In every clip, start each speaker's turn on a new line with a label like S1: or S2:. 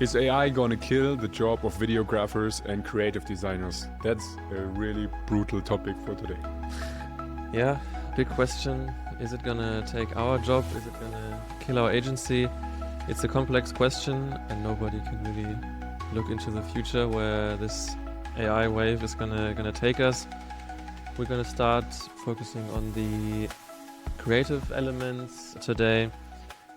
S1: Is AI gonna kill the job of videographers and creative designers? That's a really brutal topic for today.
S2: Yeah, big question. Is it gonna take our job? Is it gonna kill our agency? It's a complex question, and nobody can really look into the future where this AI wave is gonna take us. We're gonna start focusing on the creative elements today.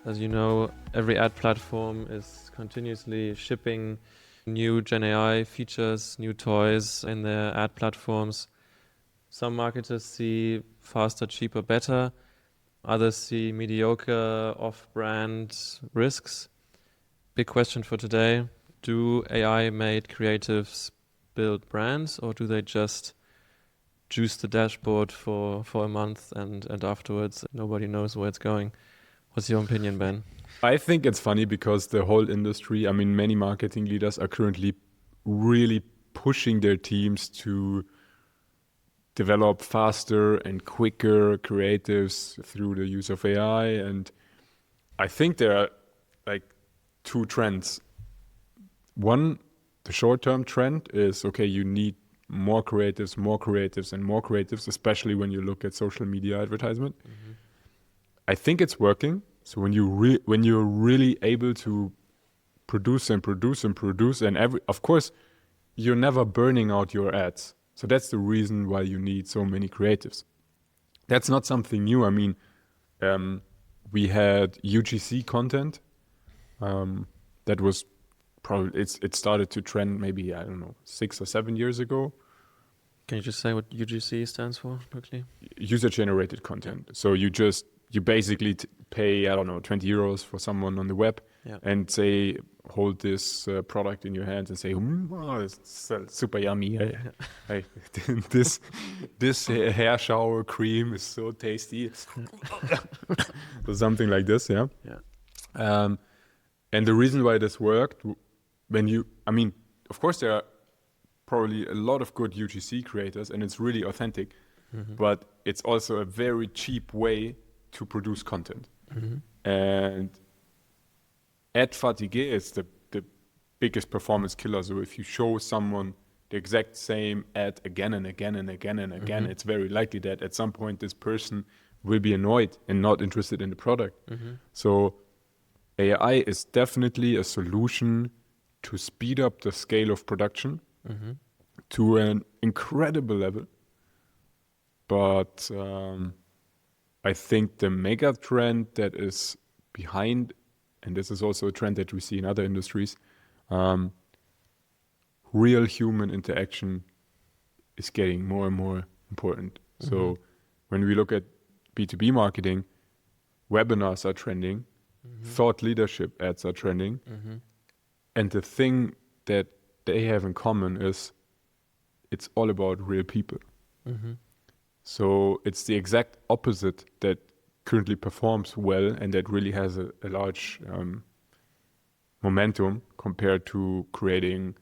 S2: As you know, every ad platform is continuously shipping new Gen AI features, new toys in their ad platforms. Some marketers see faster, cheaper, better. Others see mediocre, off-brand risks. Big question for today. Do AI-made creatives build brands, or do they just juice the dashboard for a month and afterwards nobody knows where it's going? What's your opinion, Ben?
S1: I think it's funny because the whole industry, I mean, many marketing leaders are currently really pushing their teams to develop faster and quicker creatives through the use of AI. And I think there are like two trends. One, the short-term trend is, okay, you need more creatives, and more creatives, especially when you look at social media advertisement. Mm-hmm. I think it's working. So when you're really able to produce, and of course, you're never burning out your ads. So that's the reason why you need so many creatives. That's not something new. I mean, we had UGC content that was probably it started to trend maybe, I don't know, 6 or 7 years ago.
S2: Can you just say what UGC stands for quickly?
S1: User-generated content. Yeah. So you basically pay, I don't know, 20 euros for someone on the web, yeah, and say, hold this product in your hands and say, oh, it's super yummy. Hey, this hair shower cream is so tasty. So something like this, yeah. Yeah. And the reason why this worked, of course there are probably a lot of good UGC creators and it's really authentic, mm-hmm, but it's also a very cheap way to produce content. Mm-hmm. And ad fatigue is the biggest performance killer. So if you show someone the exact same ad again and again and again and again, mm-hmm, it's very likely that at some point this person will be annoyed and not interested in the product. Mm-hmm. So AI is definitely a solution to speed up the scale of production, mm-hmm, to an incredible level. But I think the mega trend that is behind, and this is also a trend that we see in other industries, real human interaction is getting more and more important. Mm-hmm. So when we look at B2B marketing, webinars are trending, mm-hmm, thought leadership ads are trending, mm-hmm, and the thing that they have in common is it's all about real people. Mm-hmm. So it's the exact opposite that currently performs well and that really has a large momentum compared to creating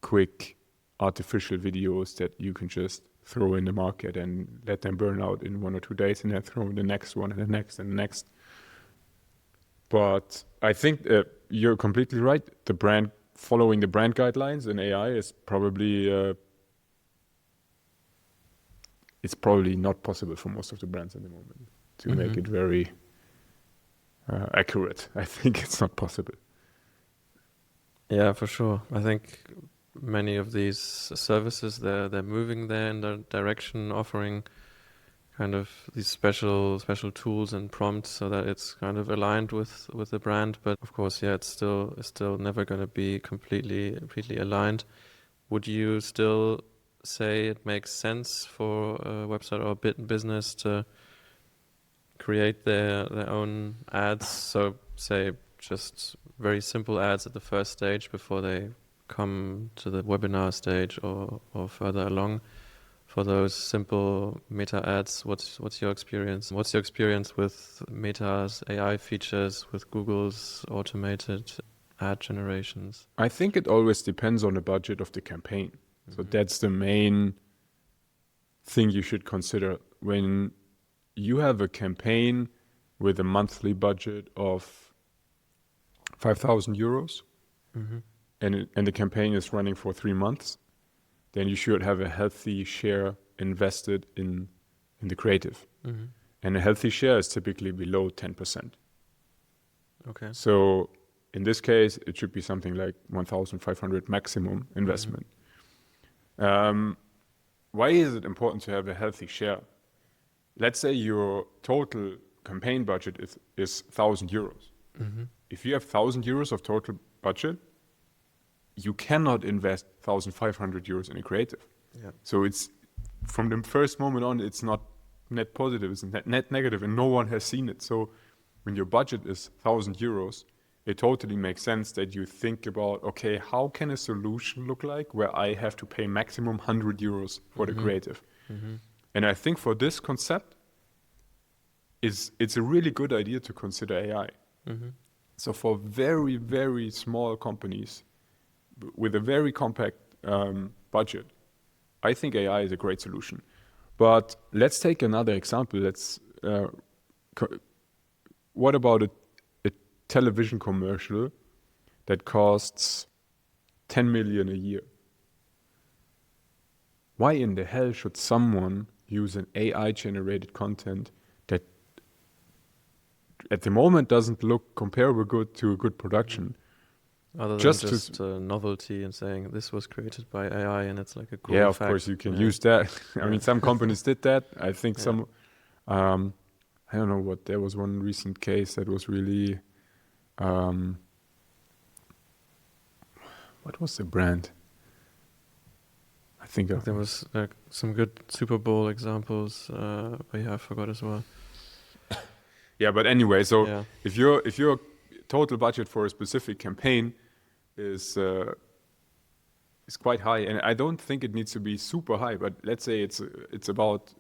S1: quick artificial videos that you can just throw in the market and let them burn out in 1 or 2 days and then throw in the next one and the next and the next. But I think you're completely right. Following the brand guidelines in AI is probably it's probably not possible for most of the brands at the moment to, mm-hmm, make it very accurate. I think it's not possible.
S2: Yeah, for sure. I think many of these services, they're moving there in the direction, offering kind of these special tools and prompts so that it's kind of aligned with the brand. But of course, yeah, it's still never going to be completely aligned. Would you still say it makes sense for a website or a business to create their own ads? So say just very simple ads at the first stage before they come to the webinar stage or further along. For those simple meta ads, what's your experience? What's your experience with Meta's AI features, with Google's automated ad generations?
S1: I think it always depends on the budget of the campaign. So that's the main thing you should consider. When you have a campaign with a monthly budget of 5,000 euros, and the campaign is running for 3 months, then you should have a healthy share invested in the creative. And a healthy share is typically below 10%.
S2: Okay.
S1: So in this case, it should be something like 1,500 maximum investment. Why is it important to have a healthy share? Let's say your total campaign budget is 1,000 euros. If you have 1,000 euros of total budget, you cannot invest 1,500 euros in a creative.
S2: Yeah.
S1: So it's from the first moment on, it's not net positive, it's net negative, and no one has seen it. So when your budget is 1,000 euros, it totally makes sense that you think about, okay, how can a solution look like where I have to pay maximum 100 euros for the creative? And I think for this concept, it's a really good idea to consider AI. So for very, very small companies with a very compact budget, I think AI is a great solution. But let's take another example. What about a television commercial that costs 10 million a year? Why in the hell should someone use an AI-generated content that at the moment doesn't look comparable good to a good production?
S2: Other than just a novelty and saying this was created by AI and it's like a cool
S1: of
S2: fact.
S1: course you can use that. I mean, some companies did that. I think some, I don't know what, there was one recent case that was really, what was the brand? I think
S2: there was some good Super Bowl examples, but I forgot as well.
S1: Yeah, but anyway, so if your total budget for a specific campaign is quite high, and I don't think it needs to be super high, but let's say it's about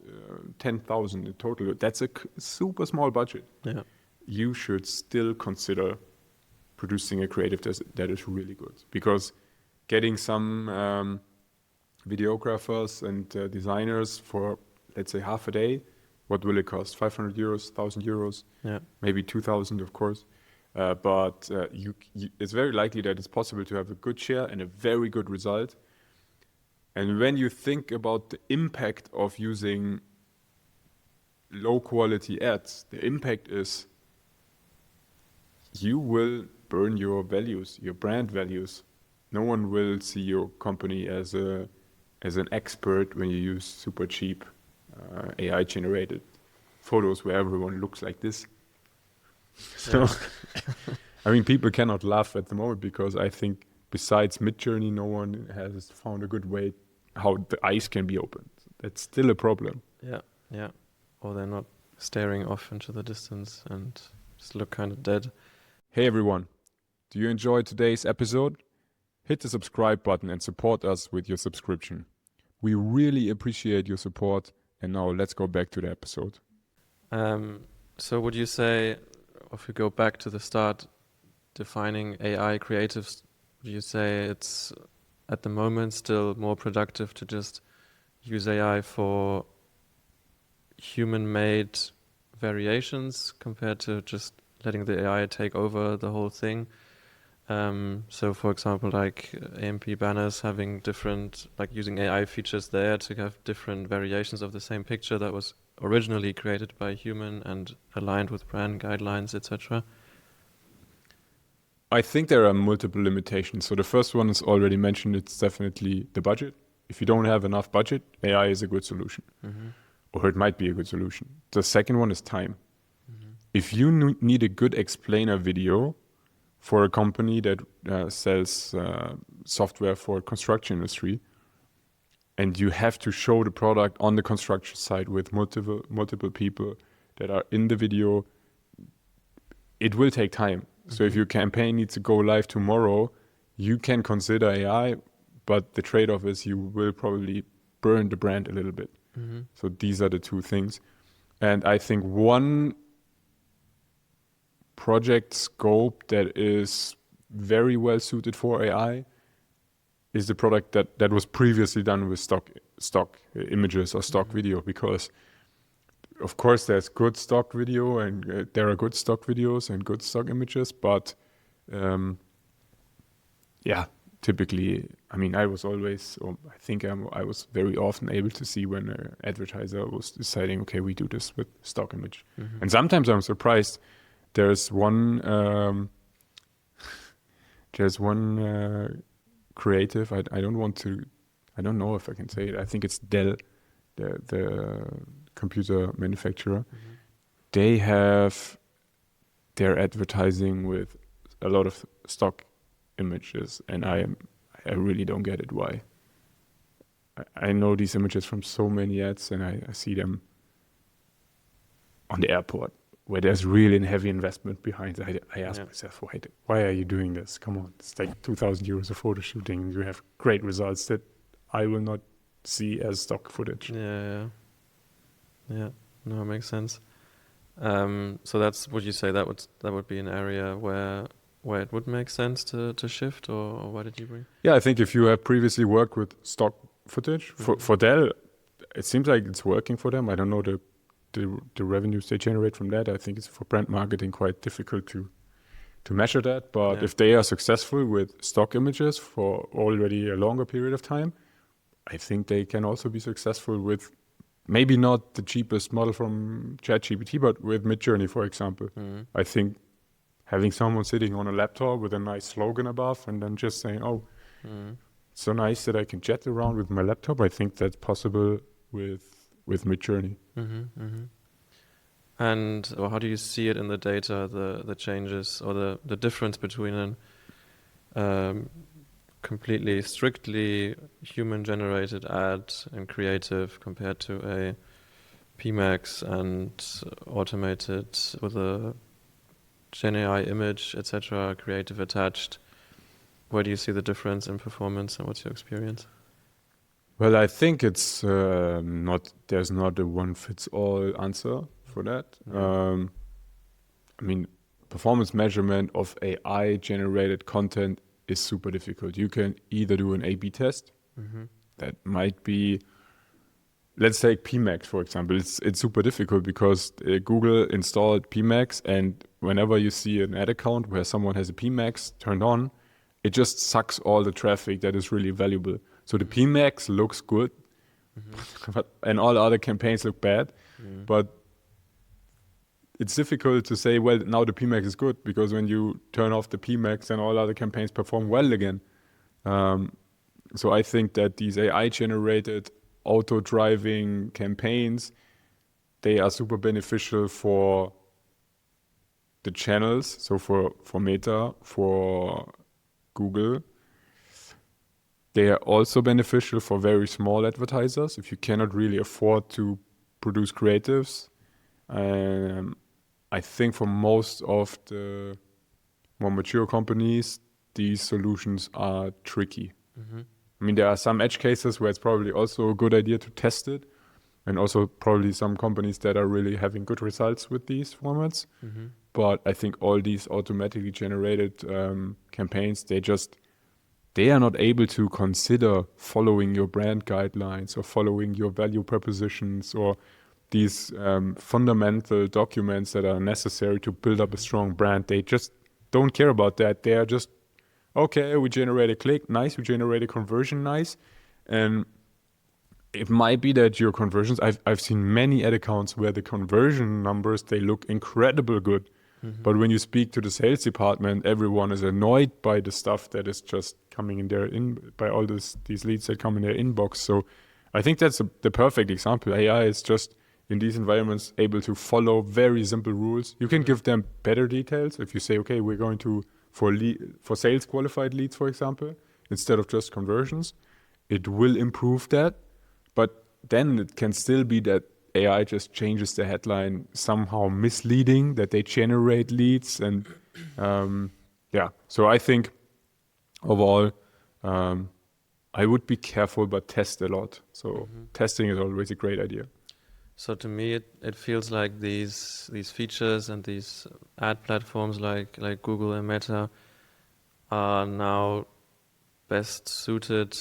S1: 10,000 in total. That's a super small budget.
S2: Yeah,
S1: you should still consider producing a creative that is really good, because getting some videographers and designers for, let's say, half a day, what will it cost? 500 euros, 1,000 euros, maybe 2,000, of course. But it's very likely that it's possible to have a good share and a very good result. And when you think about the impact of using low quality ads, the impact is you will burn your values, your brand values. No one will see your company as an expert when you use super cheap AI generated photos where everyone looks like this. So, I mean, people cannot laugh at the moment because I think besides Midjourney, no one has found a good way how the eyes can be opened. That's still a problem.
S2: Yeah. Or they're not staring off into the distance and just look kind of dead.
S1: Hey everyone, do you enjoy today's episode? Hit the subscribe button and support us with your subscription. We really appreciate your support. And now let's go back to the episode.
S2: So would you say, if we go back to the start, defining AI creatives, would you say it's at the moment still more productive to just use AI for human-made variations compared to just letting the AI take over the whole thing? So for example, like AMP banners having different, like using AI features there to have different variations of the same picture that was originally created by a human and aligned with brand guidelines, etc.
S1: I think there are multiple limitations. So the first one is already mentioned. It's definitely the budget. If you don't have enough budget, AI is a good solution, or it might be a good solution. The second one is time. If you need a good explainer video for a company that sells software for construction industry, and you have to show the product on the construction site with multiple people that are in the video, it will take time. So if your campaign needs to go live tomorrow, you can consider AI, but the trade-off is you will probably burn the brand a little bit. So these are the two things. And I think one project scope that is very well suited for AI is the product that was previously done with stock images or stock video, because of course there's good stock video and there are good stock videos and good stock images, but Yeah, typically, I mean, I was always, or I think I was very often able to see when an advertiser was deciding, okay, we do this with stock image. And sometimes I'm surprised. There's one, creative. I don't want to. I don't know if I can say it. I think it's Dell, the computer manufacturer. They have their advertising with a lot of stock images, and I really don't get it. Why? I know these images from so many ads, and I see them on the airport where there's really a heavy investment behind it. I ask myself, why are you doing this? Come on, it's like 2,000 euros of photo shooting. You have great results that I will not see as stock footage.
S2: Yeah. No, it makes sense. So that's, would you say that would be an area where it would make sense to shift, or why did you bring?
S1: Yeah, I think if you have previously worked with stock footage for Dell, it seems like it's working for them. I don't know the revenues they generate from that. I think it's for brand marketing quite difficult to measure that. But if they are successful with stock images for already a longer period of time, I think they can also be successful with maybe not the cheapest model from ChatGPT, but with Midjourney, for example. I think having someone sitting on a laptop with a nice slogan above and then just saying, oh, it's so nice that I can chat around with my laptop. I think that's possible with Midjourney.
S2: And how do you see it in the data, the changes or the difference between an completely strictly human-generated ad and creative compared to a PMax and automated with a Gen AI image, etc., creative attached? Where do you see the difference in performance, and what's your experience?
S1: Well, I think it's there's not a one-fits-all answer for that. I mean, performance measurement of AI-generated content is super difficult. You can either do an A/B test. That might be, let's take PMax, for example. It's super difficult because Google installed PMax, and whenever you see an ad account where someone has a PMax turned on, it just sucks all the traffic that is really valuable. So the PMax looks good, and all other campaigns look bad. But it's difficult to say, well, now the PMax is good, because when you turn off the PMax, then all other campaigns perform well again. So I think that these AI-generated auto-driving campaigns, they are super beneficial for the channels, so for Meta, for Google. They are also beneficial for very small advertisers if you cannot really afford to produce creatives. I think for most of the more mature companies, these solutions are tricky. I mean, there are some edge cases where it's probably also a good idea to test it, and also probably some companies that are really having good results with these formats. But I think all these automatically generated campaigns, they are not able to consider following your brand guidelines or following your value propositions or these fundamental documents that are necessary to build up a strong brand. They just don't care about that. They are just, okay, we generate a click, nice. We generate a conversion, nice. And it might be that your conversions, I've seen many ad accounts where the conversion numbers, they look incredible good. But when you speak to the sales department, everyone is annoyed by the stuff that is just coming in their by all these leads that come in their inbox. So I think that's the perfect example. AI is just in these environments able to follow very simple rules. You can give them better details if you say, okay, we're going to for sales qualified leads, for example, instead of just conversions. It will improve that, but then it can still be that AI just changes the headline somehow misleading, that they generate leads. And so I think overall, I would be careful, but test a lot. So testing is always a great idea.
S2: So to me, it feels like these features and these ad platforms like Google and Meta are now best suited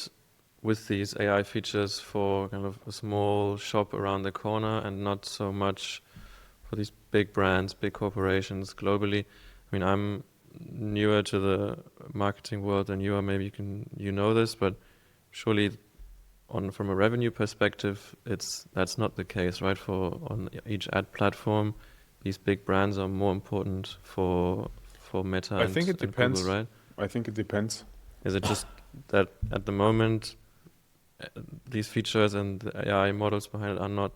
S2: with these AI features for kind of a small shop around the corner, and not so much for these big brands, big corporations globally. I mean, I'm newer to the marketing world than you are. Maybe you know this, but surely from a revenue perspective, that's not the case, right? On each ad platform, these big brands are more important for Meta
S1: I think it
S2: and
S1: depends.
S2: Google, right?
S1: I think it depends.
S2: Is it just that at the moment these features and the AI models behind it are not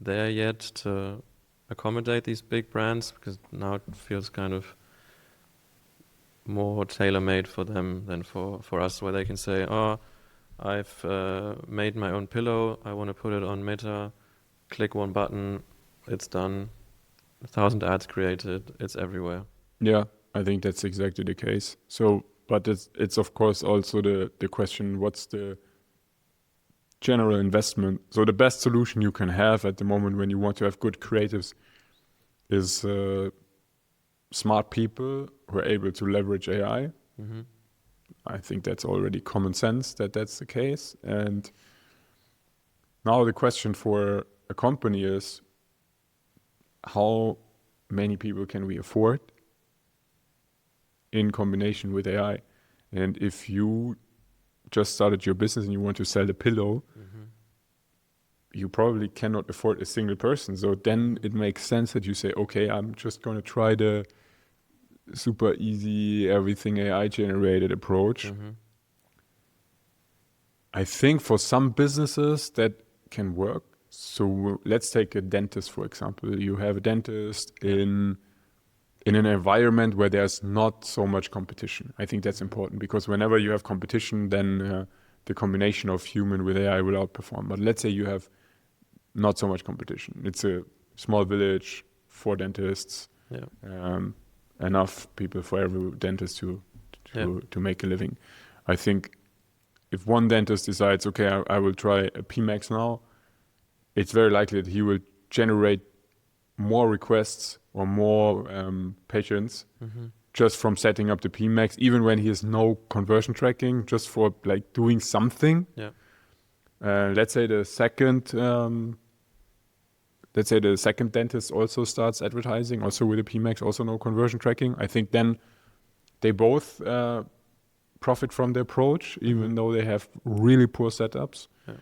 S2: there yet to accommodate these big brands? Because now it feels kind of more tailor-made for them than for us, where they can say, oh, I've made my own pillow, I want to put it on Meta, click one button, it's done, 1,000 ads created, it's everywhere.
S1: Yeah, I think that's exactly the case. So, but it's of course also the question, what's the general investment? So the best solution you can have at the moment when you want to have good creatives is smart people who are able to leverage AI.
S2: Mm-hmm.
S1: I think that's already common sense that that's the case. And now the question for a company is, how many people can we afford in combination with AI? And if you just started your business and you want to sell a pillow,
S2: Mm-hmm.
S1: you probably cannot afford a single person. So then it makes sense that you say, okay, I'm just going to try the super easy, everything AI generated approach.
S2: Mm-hmm.
S1: I think for some businesses that can work. So let's take a dentist, for example. You have a dentist in an environment where there's not so much competition. I think that's important, because whenever you have competition, then the combination of human with AI will outperform. But let's say you have not so much competition. It's a small village, 4 dentists, enough people for every dentist to make a living. I think if one dentist decides, okay, I will try a PMax now, it's very likely that he will generate more requests or more patients just from setting up the PMax, even when he has no conversion tracking, just for like doing something.
S2: Yeah.
S1: Let's say the second dentist also starts advertising, also with a PMax, also no conversion tracking. I think then they both profit from the approach, even though they have really poor setups. Yeah.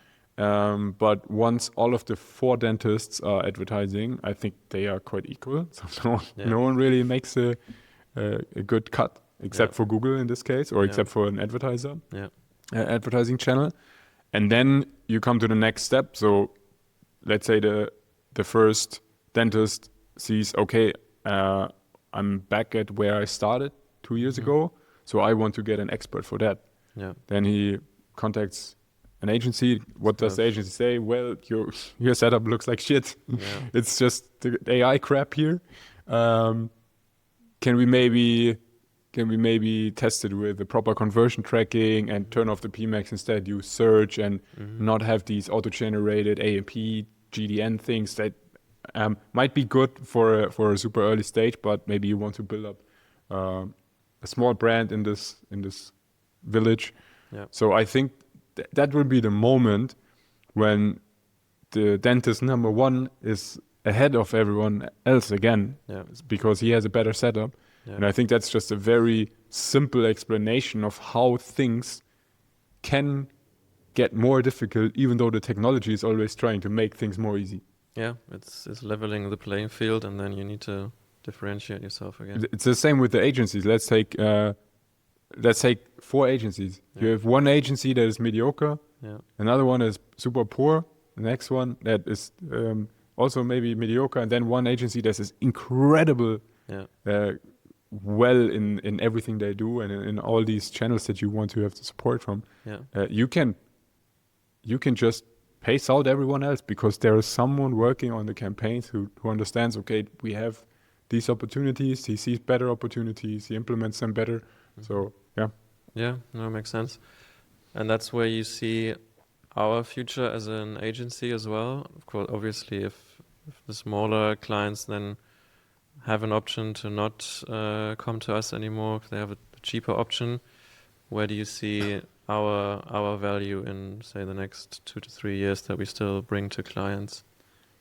S1: But once all of the 4 dentists are advertising, I think they are quite equal. So no one really makes a good cut, except for Google in this case, or except for an advertiser, advertising channel. And then you come to the next step. So let's say the first dentist sees, okay, I'm back at where I started 2 years ago, so I want to get an expert for that. Yeah. Then he contacts an agency. What does the agency say? Well, your setup looks like shit. Yeah. It's just the AI crap here. Can we maybe test it with the proper conversion tracking and turn off the PMax, instead use search and not have these auto-generated AMP, GDN things that might be good for a super early stage, but maybe you want to build up a small brand in this village. Yeah. So I think that will be the moment when the dentist number 1 is ahead of everyone else again, because he has a better setup. Yeah. And I think that's just a very simple explanation of how things can get more difficult, even though the technology is always trying to make things more easy.
S2: Yeah, it's leveling the playing field, and then you need to differentiate yourself again.
S1: It's the same with the agencies. Let's take 4 agencies. Yeah. You have one agency that is mediocre, another one is super poor, the next one that is also maybe mediocre, and then one agency that is incredible, well in everything they do and in all these channels that you want to have the support from. You can just pace out everyone else, because there is someone working on the campaigns who understands, okay, we have these opportunities, he sees better opportunities, he implements them better. So
S2: no, makes sense. And that's where you see our future as an agency as well. Of course, obviously, if the smaller clients then have an option to not come to us anymore, they have a cheaper option. Where do you see our value in, say, the next 2 to 3 years that we still bring to clients?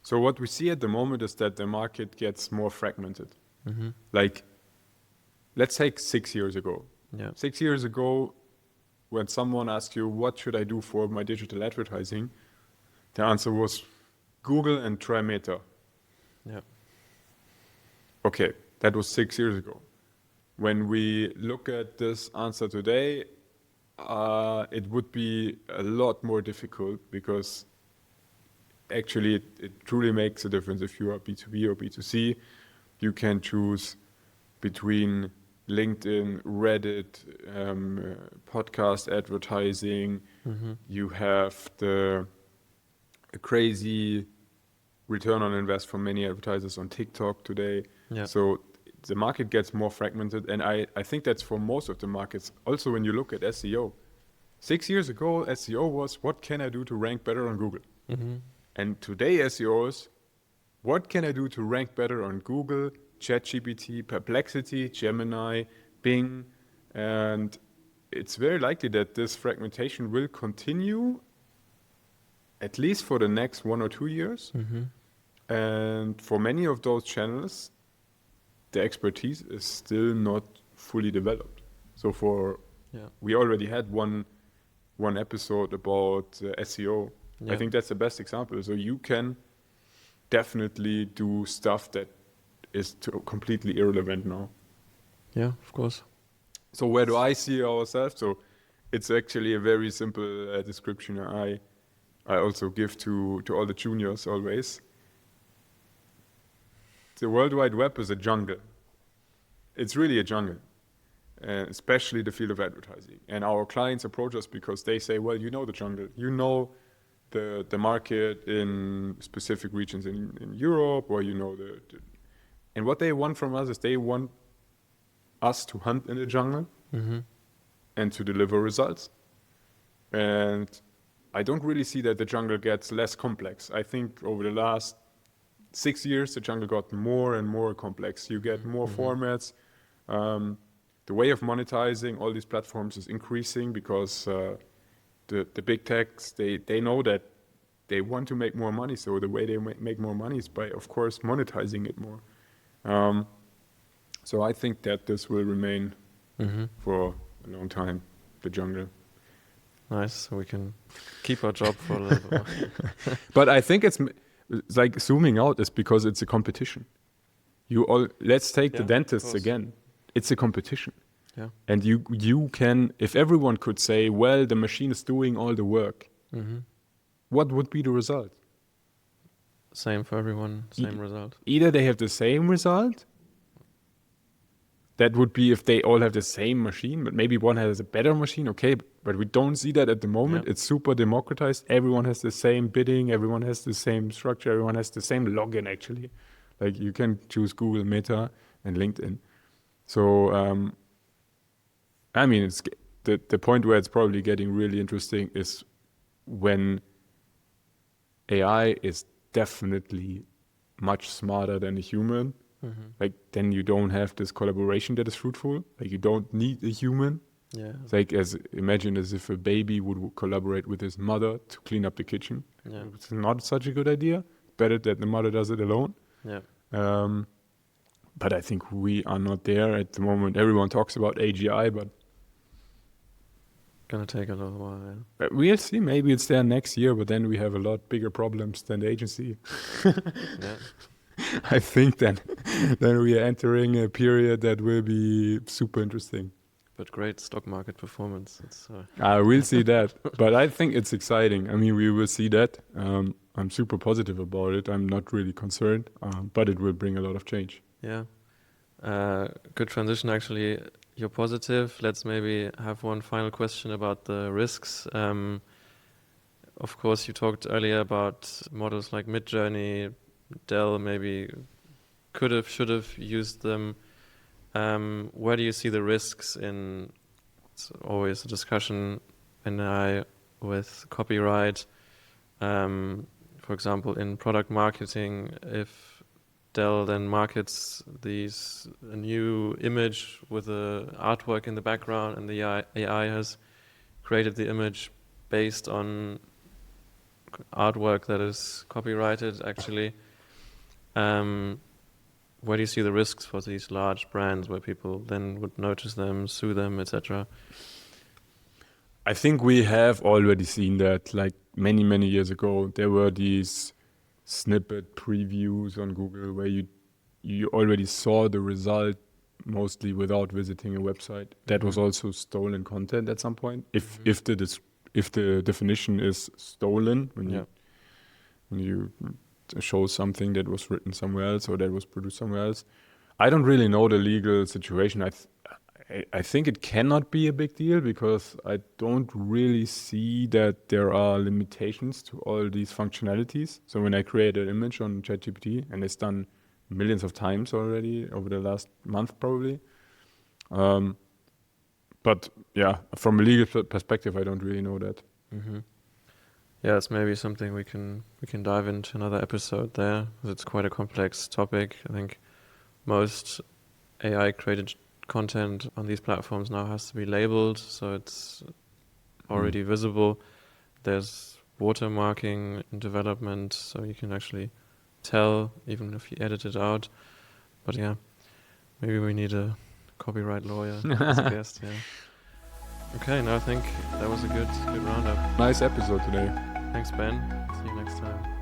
S1: So what we see at the moment is that the market gets more fragmented. Like let's take 6 years ago.
S2: Yeah.
S1: 6 years ago, when someone asked you, what should I do for my digital advertising? The answer was Google and try Meta.
S2: Yeah.
S1: Okay, that was 6 years ago. When we look at this answer today, it would be a lot more difficult because actually it truly makes a difference if you are B2B or B2C. You can choose between LinkedIn, Reddit, podcast advertising. You have the crazy return on invest for many advertisers on TikTok today.
S2: Yeah.
S1: So the market gets more fragmented, and I think that's for most of the markets. Also, when you look at SEO, 6 years ago, SEO was, what can I do to rank better on Google? And today, SEO is, what can I do to rank better on Google, ChatGPT, Perplexity, Gemini, Bing? And it's very likely that this fragmentation will continue at least for the next 1 or 2 years. And for many of those channels, the expertise is still not fully developed. So we already had one episode about SEO.
S2: Yeah.
S1: I think that's the best example. So you can definitely do stuff that is completely irrelevant now.
S2: Yeah, of course.
S1: So where do I see ourselves? So it's actually a very simple description I also give to all the juniors always. The World Wide Web is a jungle. It's really a jungle, especially the field of advertising. And our clients approach us because they say, well, you know the jungle. You know the market in specific regions in Europe, or you know and what they want from us is they want us to hunt in the jungle and to deliver results. And I don't really see that the jungle gets less complex. I think over the last 6 years, the jungle got more and more complex. You get more formats. The way of monetizing all these platforms is increasing because the big techs, they know that they want to make more money. So the way they make more money is by, of course, monetizing it more. So I think that this will remain for a long time, the jungle.
S2: Nice, so we can keep our job for a little bit more.
S1: But I think it's like zooming out is because it's a competition. Let's take the dentists again. It's a competition.
S2: Yeah.
S1: And you can, if everyone could say, well, the machine is doing all the work, what would be the result?
S2: Same for everyone, same result.
S1: Either they have the same result. That would be if they all have the same machine, but maybe one has a better machine, okay, but we don't see that at the moment. It's super democratized. Everyone has the same bidding, everyone has the same structure, everyone has the same login actually. Like you can choose Google, Meta, and LinkedIn. So, I mean, it's the point where it's probably getting really interesting is when AI is definitely much smarter than a human. Like then you don't have this collaboration that is fruitful. Like you don't need a human.
S2: Yeah.
S1: It's like imagine as if a baby would collaborate with his mother to clean up the kitchen.
S2: Yeah.
S1: It's not such a good idea. Better that the mother does it alone.
S2: Yeah.
S1: But I think we are not there at the moment. Everyone talks about AGI, but
S2: gonna take a little while. Yeah.
S1: But we'll see. Maybe it's there next year, but then we have a lot bigger problems than the agency.
S2: Yeah.
S1: I think then we are entering a period that will be super interesting.
S2: But great stock market performance. It's,
S1: we'll see that. But I think it's exciting. I mean, we will see that. I'm super positive about it. I'm not really concerned, but it will bring a lot of change.
S2: Yeah. Good transition, actually. You're positive. Let's maybe have one final question about the risks. Of course, you talked earlier about models like Midjourney. Dell maybe could have, should have used them. Where do you see the risks in? It's always a discussion in AI with copyright. For example, in product marketing, if Dell then markets a new image with a artwork in the background, and the AI has created the image based on artwork that is copyrighted, actually. where do you see the risks for these large brands where people then would notice them, sue them, etc.?
S1: I think we have already seen that, like many, many years ago, there were these snippet previews on Google where you already saw the result mostly without visiting a website. That was also stolen content at some point. If the definition is stolen when you show something that was written somewhere else or that was produced somewhere else. I don't really know the legal situation. I think it cannot be a big deal because I don't really see that there are limitations to all these functionalities. So when I create an image on ChatGPT, and it's done millions of times already over the last month probably. But yeah, from a legal perspective, I don't really know that.
S2: Mm-hmm. Yeah, it's maybe something we can dive into another episode there, because it's quite a complex topic. I think most AI created content on these platforms now has to be labeled, so it's already visible. There's watermarking in development, so you can actually tell even if you edit it out. But yeah, maybe we need a copyright lawyer as a guest. Yeah. Okay, no, I think that was a good roundup.
S1: Nice episode today.
S2: Thanks, Ben. See you next time.